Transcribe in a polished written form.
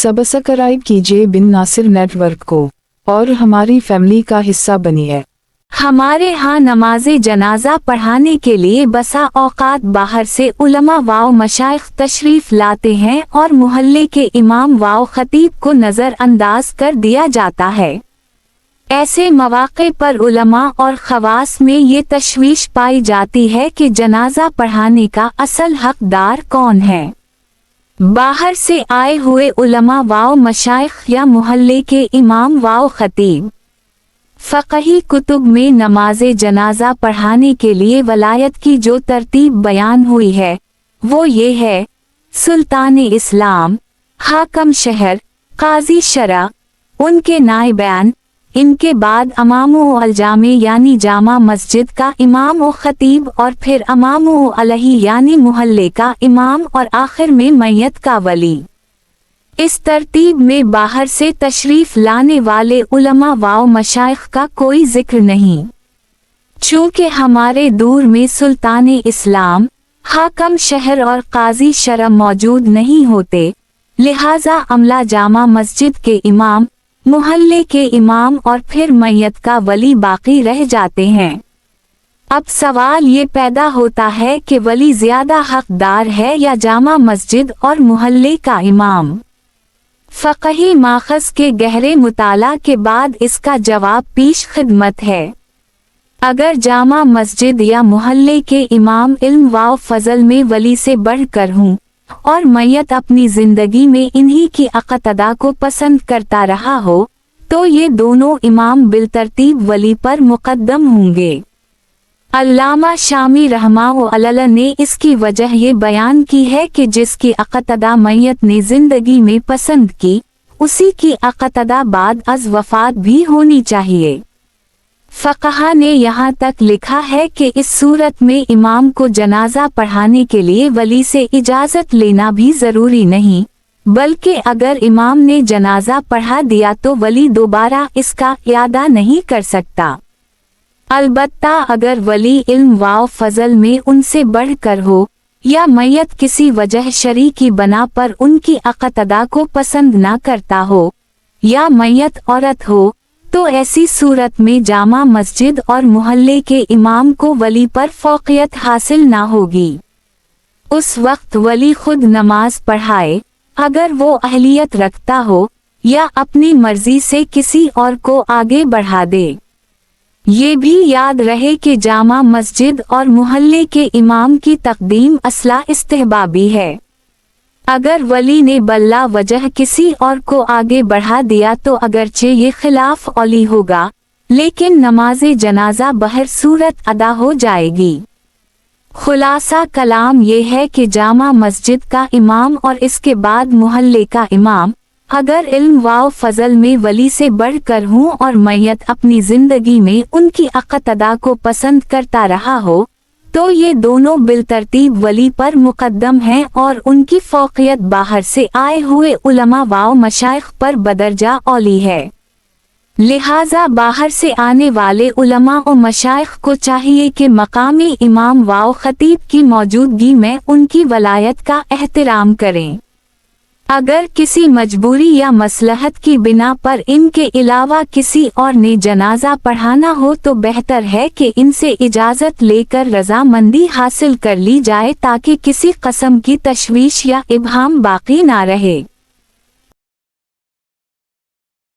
Subscribe कीजिए बिन Nasir network को और हमारी फैमिली का हिस्सा बनिए। हमारे यहाँ नमाज़े जनाजा पढ़ाने के लिए बसा औकात बाहर से उलमा वाव मशाइख तशरीफ लाते हैं और मोहल्ले के इमाम वाव खतीब को नज़रअंदाज कर दिया जाता है। ऐसे मौक़े पर उलमा और खवास में ये तशवीश पाई जाती है कि जनाजा पढ़ाने का असल हकदार कौन है। बाहर से आए हुए उलमा वाव मशाइख या मोहल्ले के इमाम वाव खतीब। फ़क़ही कुतुब में नमाज़े जनाजा पढ़ाने के लिए वलायत की जो तरतीब बयान हुई है वो ये है: सुल्तान इस्लाम, हाकम शहर, काजी शरा, उनके नाइबान, इनके बाद इमाम अल जामे यानी जामा मस्जिद का इमाम व खतीब और फिर इमाम अलही यानी मोहल्ले का इमाम और आखिर में मैयत का वली। इस तरतीब में बाहर से तशरीफ लाने वाले उलमा वाव मशाइख का कोई जिक्र नहीं। चूँकि हमारे दूर में सुल्तान इस्लाम, हाकम शहर और काजी शरा मौजूद नहीं होते, लिहाजा अमला जामा मस्जिद के इमाम, मोहल्ले के इमाम और फिर मैयत का वली बाकी रह जाते हैं। अब सवाल ये पैदा होता है कि वली ज़्यादा हकदार है या जामा मस्जिद और मोहल्ले का इमाम। फ़क़ही माख़ज़ के गहरे मुताला के बाद इसका जवाब पेश खिदमत है। अगर जामा मस्जिद या मोहल्ले के इमाम इल्म व फ़ज़ल में वली से बढ़कर हूँ और मैयत अपनी ज़िंदगी में इन्हीं की अक़तदा को पसंद करता रहा हो तो ये दोनों इमाम बिलतरतीब वली पर मुक़द्दम होंगे। अल्लामा शामी रहमाहुल्लाह ने इसकी वजह ये बयान की है कि जिसकी अक़तदा मैयत ने ज़िंदगी में पसंद की उसी की अक़तदा बाद अज़ वफ़ात भी होनी चाहिए। फ़क़हा ने यहाँ तक लिखा है कि इस सूरत में इमाम को जनाजा पढ़ाने के लिए वली से इजाज़त लेना भी ज़रूरी नहीं, बल्कि अगर इमाम ने जनाजा पढ़ा दिया तो वली दोबारा इसका इयादा नहीं कर सकता। अलबत्ता अगर वली इल्म व फ़ज़ल में उनसे बढ़कर हो या मैयत किसी वजह शरई की बना पर उनकी अक़तदा को पसंद न करता हो या मैयत औरत हो तो ऐसी सूरत में जामा मस्जिद और मोहल्ले के इमाम को वली पर फ़ौक़ियत हासिल ना होगी। उस वक्त वली खुद नमाज पढ़ाए अगर वो अहलियत रखता हो या अपनी मर्जी से किसी और को आगे बढ़ा दे। ये भी याद रहे कि जामा मस्जिद और मोहल्ले के इमाम की तक़दीम असला इस्तिहबाबी है। अगर वली ने बल्ला वजह किसी और को आगे बढ़ा दिया तो अगरचे ये खिलाफ औली होगा, लेकिन नमाज़े जनाजा बहर सूरत अदा हो जाएगी। खुलासा कलाम ये है कि जामा मस्जिद का इमाम और इसके बाद मोहल्ले का इमाम अगर इल्म व फ़ज़ल में वली से बढ़कर हूँ और मैयत अपनी ज़िंदगी में उनकी अक़तदा को पसंद करता रहा हो तो ये दोनों बिलतरतीब वली पर मुक़द्दम हैं और उनकी फ़ौक़ियत बाहर से आए हुए उलमा वाव मशाइख पर बदरजा औली है। लिहाजा बाहर से आने वाले उलमा और मशाइख को चाहिए कि मकामी इमाम वाव खतीब की मौजूदगी में उनकी वलायत का एहतराम करें। अगर किसी मजबूरी या मसलहत की बिना पर इनके अलावा किसी और ने जनाजा पढ़ाना हो तो बेहतर है कि इनसे इजाज़त लेकर रज़ामंदी हासिल कर ली जाए ताकि किसी किस्म की तशवीश या इब्हाम बाकी ना रहे।